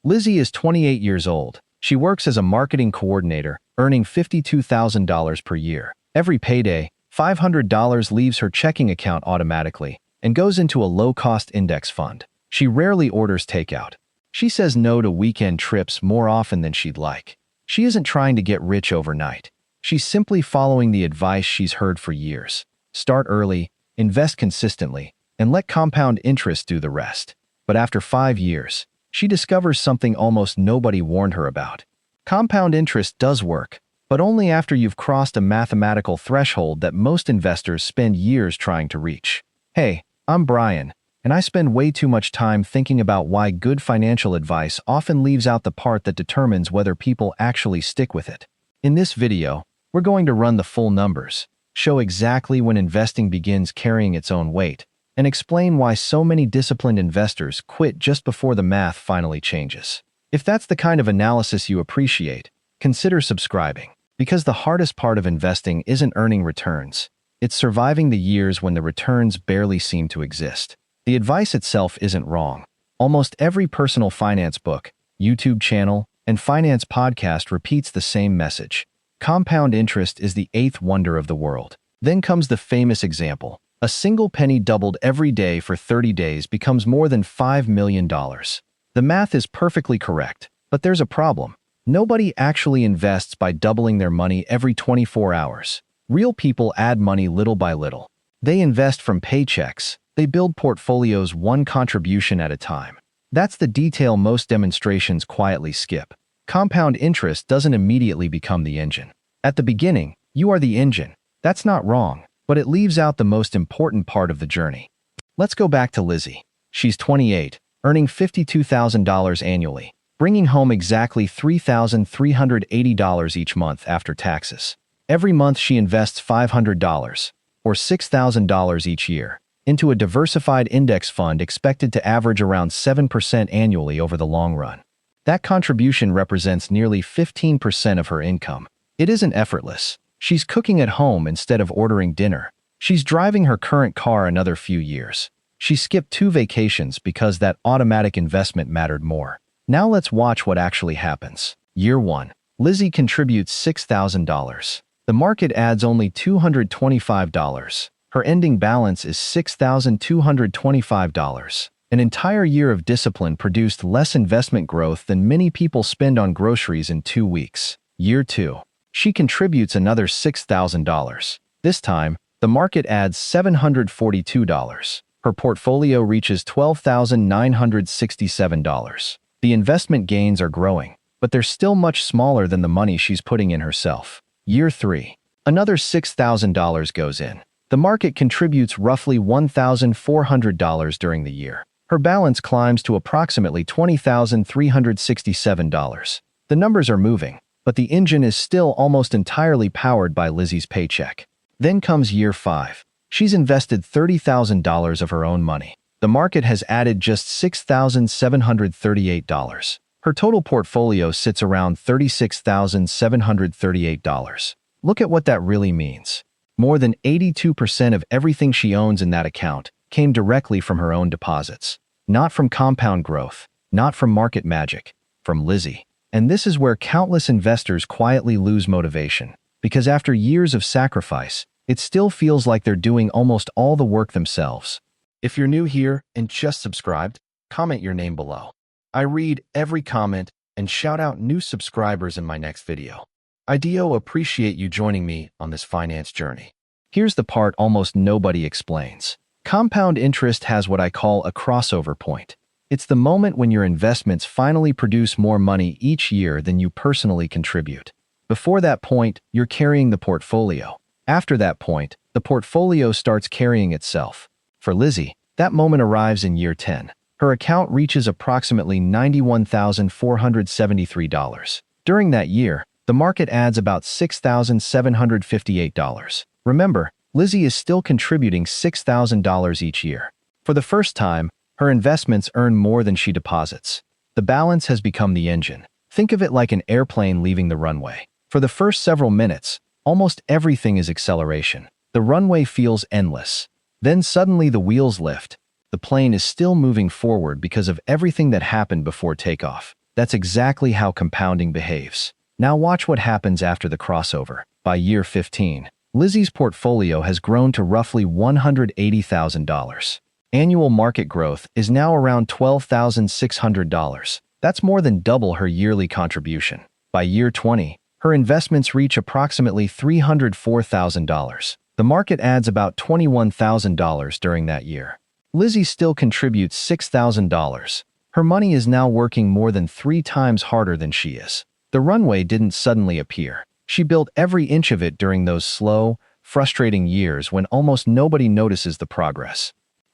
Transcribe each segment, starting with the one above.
Lizzy is 28 years old. She works as a marketing coordinator, earning $52,000 per year. Every payday, $500 leaves her checking account automatically and goes into a low-cost index fund. She rarely orders takeout. She says no to weekend trips more often than she'd like. She isn't trying to get rich overnight. She's simply following the advice she's heard for years. Start early, invest consistently, and let compound interest do the rest. But after 5 years, she discovers something almost nobody warned her about. Compound interest does work, but only after you've crossed a mathematical threshold that most investors spend years trying to reach. Hey, I'm Brian, and I spend way too much time thinking about why good financial advice often leaves out the part that determines whether people actually stick with it. In this video, we're going to run the full numbers, show exactly when investing begins carrying its own weight, and explain why so many disciplined investors quit just before the math finally changes. If that's the kind of analysis you appreciate, consider subscribing, because the hardest part of investing isn't earning returns. It's surviving the years when the returns barely seem to exist. The advice itself isn't wrong. Almost every personal finance book, YouTube channel, and finance podcast repeats the same message. Compound interest is the eighth wonder of the world. Then comes the famous example. A single penny doubled every day for 30 days becomes more than $5 million. The math is perfectly correct, but there's a problem. Nobody actually invests by doubling their money every 24 hours. Real people add money little by little. They invest from paychecks. They build portfolios one contribution at a time. That's the detail most demonstrations quietly skip. Compound interest doesn't immediately become the engine. At the beginning, you are the engine. That's not wrong, but it leaves out the most important part of the journey. Let's go back to Lizzy. She's 28, earning $52,000 annually, bringing home exactly $3,380 each month after taxes. Every month she invests $500, or $6,000 each year, into a diversified index fund expected to average around 7% annually over the long run. That contribution represents nearly 15% of her income. It isn't effortless. She's cooking at home instead of ordering dinner. She's driving her current car another few years. She skipped 2 vacations because that automatic investment mattered more. Now let's watch what actually happens. Year 1. Lizzy contributes $6,000. The market adds only $225. Her ending balance is $6,225. An entire year of discipline produced less investment growth than many people spend on groceries in 2 weeks. Year 2. She contributes another $6,000. This time, the market adds $742. Her portfolio reaches $12,967. The investment gains are growing, but they're still much smaller than the money she's putting in herself. Year 3. Another $6,000 goes in. The market contributes roughly $1,400 during the year. Her balance climbs to approximately $20,367. The numbers are moving, but the engine is still almost entirely powered by Lizzy's paycheck. Then comes year 5. She's invested $30,000 of her own money. The market has added just $6,738. Her total portfolio sits around $36,738. Look at what that really means. More than 82% of everything she owns in that account came directly from her own deposits. Not from compound growth, not from market magic, from Lizzy. And this is where countless investors quietly lose motivation, because after years of sacrifice, it still feels like they're doing almost all the work themselves. If you're new here and just subscribed, comment your name below. I read every comment and shout out new subscribers in my next video. I do appreciate you joining me on this finance journey. Here's the part almost nobody explains. Compound interest has what I call a crossover point. It's the moment when your investments finally produce more money each year than you personally contribute. Before that point, you're carrying the portfolio. After that point, the portfolio starts carrying itself. For Lizzy, that moment arrives in year 10. Her account reaches approximately $91,473. During that year, the market adds about $6,758. Remember, Lizzy is still contributing $6,000 each year. For the first time, her investments earn more than she deposits. The balance has become the engine. Think of it like an airplane leaving the runway. For the first several minutes, almost everything is acceleration. The runway feels endless. Then suddenly the wheels lift. The plane is still moving forward because of everything that happened before takeoff. That's exactly how compounding behaves. Now watch what happens after the crossover. By year 15, Lizzy's portfolio has grown to roughly $180,000. Annual market growth is now around $12,600. That's more than double her yearly contribution. By year 20, her investments reach approximately $304,000. The market adds about $21,000 during that year. Lizzy still contributes $6,000. Her money is now working more than 3 times harder than she is. The runway didn't suddenly appear. She built every inch of it during those slow, frustrating years when almost nobody notices the progress.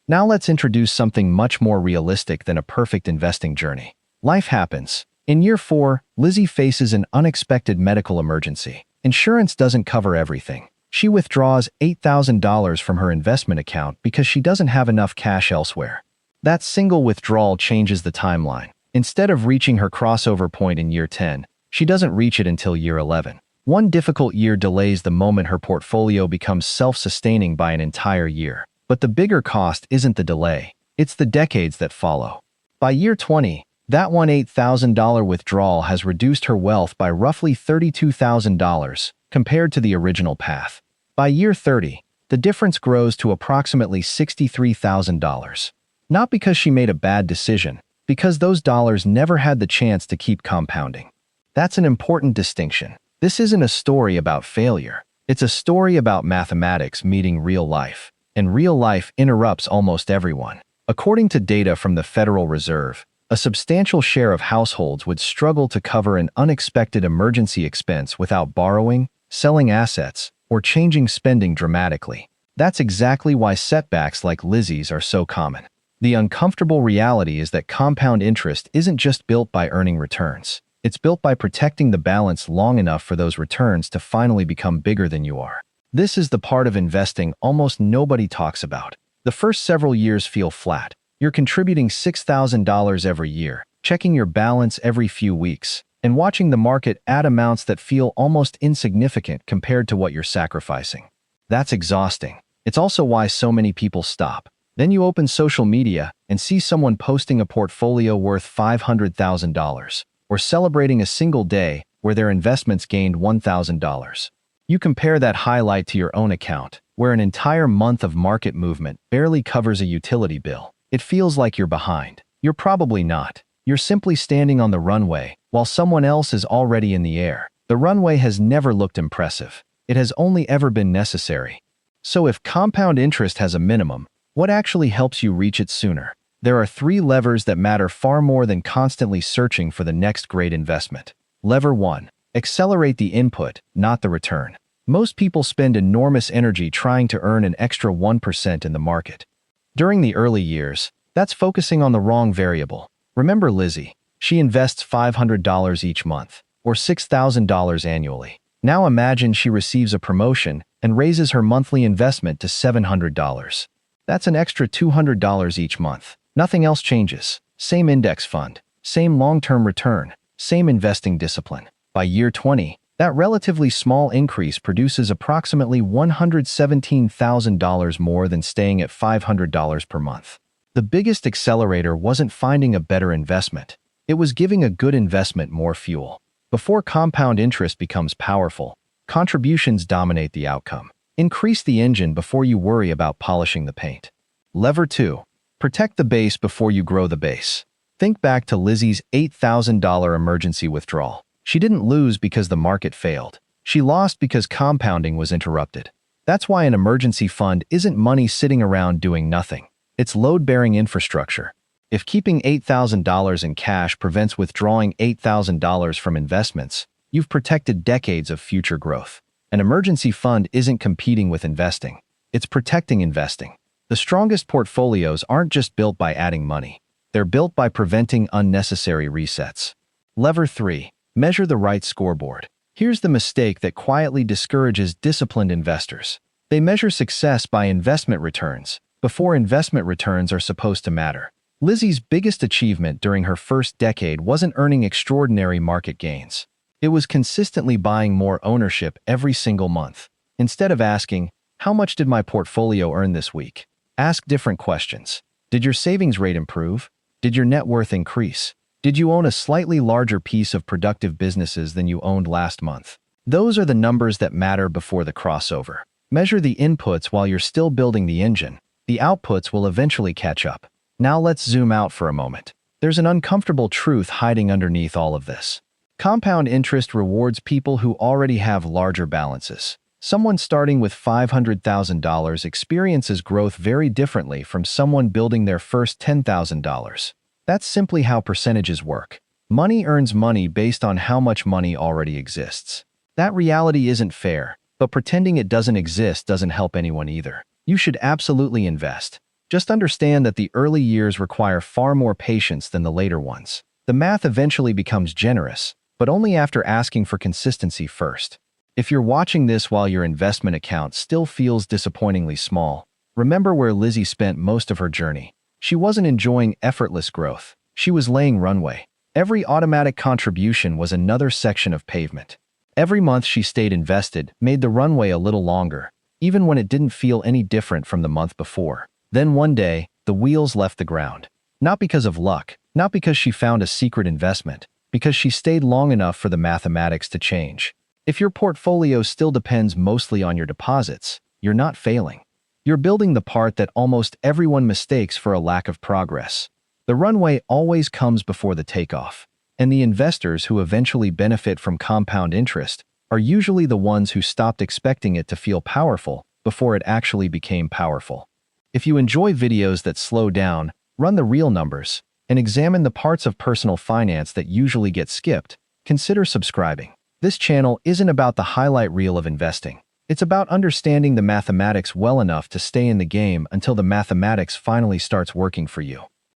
Now let's introduce something much more realistic than a perfect investing journey. Life happens. In year 4, Lizzy faces an unexpected medical emergency. Insurance doesn't cover everything. She withdraws $8,000 from her investment account because she doesn't have enough cash elsewhere. That single withdrawal changes the timeline. Instead of reaching her crossover point in year 10, she doesn't reach it until year 11. One difficult year delays the moment her portfolio becomes self-sustaining by an entire year. But the bigger cost isn't the delay, it's the decades that follow. By year 20, that $8,000 withdrawal has reduced her wealth by roughly $32,000 compared to the original path. By year 30, the difference grows to approximately $63,000. Not because she made a bad decision, because those dollars never had the chance to keep compounding. That's an important distinction. This isn't a story about failure. It's a story about mathematics meeting real life. And real life interrupts almost everyone. According to data from the Federal Reserve, a substantial share of households would struggle to cover an unexpected emergency expense without borrowing, selling assets, or changing spending dramatically. That's exactly why setbacks like Lizzy's are so common. The uncomfortable reality is that compound interest isn't just built by earning returns. It's built by protecting the balance long enough for those returns to finally become bigger than you are. This is the part of investing almost nobody talks about. The first several years feel flat. You're contributing $6,000 every year, checking your balance every few weeks, and watching the market add amounts that feel almost insignificant compared to what you're sacrificing. That's exhausting. It's also why so many people stop. Then you open social media and see someone posting a portfolio worth $500,000, or celebrating a single day where their investments gained $1,000. You compare that highlight to your own account, where an entire month of market movement barely covers a utility bill. It feels like you're behind. You're probably not. You're simply standing on the runway, while someone else is already in the air. The runway has never looked impressive. It has only ever been necessary. So if compound interest has a minimum, what actually helps you reach it sooner? There are 3 levers that matter far more than constantly searching for the next great investment. Lever 1. Accelerate the input, not the return. Most people spend enormous energy trying to earn an extra 1% in the market. During the early years, that's focusing on the wrong variable. Remember Lizzy. She invests $500 each month, or $6,000 annually. Now imagine she receives a promotion and raises her monthly investment to $700. That's an extra $200 each month. Nothing else changes. Same index fund, same long-term return, same investing discipline. By year 20, that relatively small increase produces approximately $117,000 more than staying at $500 per month. The biggest accelerator wasn't finding a better investment. It was giving a good investment more fuel. Before compound interest becomes powerful, contributions dominate the outcome. Increase the engine before you worry about polishing the paint. Lever 2. Protect the base before you grow the base. Think back to Lizzy's $8,000 emergency withdrawal. She didn't lose because the market failed. She lost because compounding was interrupted. That's why an emergency fund isn't money sitting around doing nothing. It's load-bearing infrastructure. If keeping $8,000 in cash prevents withdrawing $8,000 from investments, you've protected decades of future growth. An emergency fund isn't competing with investing. It's protecting investing. The strongest portfolios aren't just built by adding money. They're built by preventing unnecessary resets. Lever 3. Measure the right scoreboard. Here's the mistake that quietly discourages disciplined investors. They measure success by investment returns, before investment returns are supposed to matter. Lizzy's biggest achievement during her first decade wasn't earning extraordinary market gains. It was consistently buying more ownership every single month. Instead of asking, "How much did my portfolio earn this week?" ask different questions. Did your savings rate improve? Did your net worth increase? Did you own a slightly larger piece of productive businesses than you owned last month? Those are the numbers that matter before the crossover. Measure the inputs while you're still building the engine. The outputs will eventually catch up. Now let's zoom out for a moment. There's an uncomfortable truth hiding underneath all of this. Compound interest rewards people who already have larger balances. Someone starting with $500,000 experiences growth very differently from someone building their first $10,000. That's simply how percentages work. Money earns money based on how much money already exists. That reality isn't fair, but pretending it doesn't exist doesn't help anyone either. You should absolutely invest. Just understand that the early years require far more patience than the later ones. The math eventually becomes generous, but only after asking for consistency first. If you're watching this while your investment account still feels disappointingly small, remember where Lizzy spent most of her journey. She wasn't enjoying effortless growth. She was laying runway. Every automatic contribution was another section of pavement. Every month she stayed invested, made the runway a little longer, even when it didn't feel any different from the month before. Then one day, the wheels left the ground. Not because of luck, not because she found a secret investment, because she stayed long enough for the mathematics to change. If your portfolio still depends mostly on your deposits, you're not failing. You're building the part that almost everyone mistakes for a lack of progress. The runway always comes before the takeoff, and the investors who eventually benefit from compound interest are usually the ones who stopped expecting it to feel powerful before it actually became powerful. If you enjoy videos that slow down, run the real numbers, and examine the parts of personal finance that usually get skipped, consider subscribing. This channel isn't about the highlight reel of investing. It's about understanding the mathematics well enough to stay in the game until the mathematics finally starts working for you.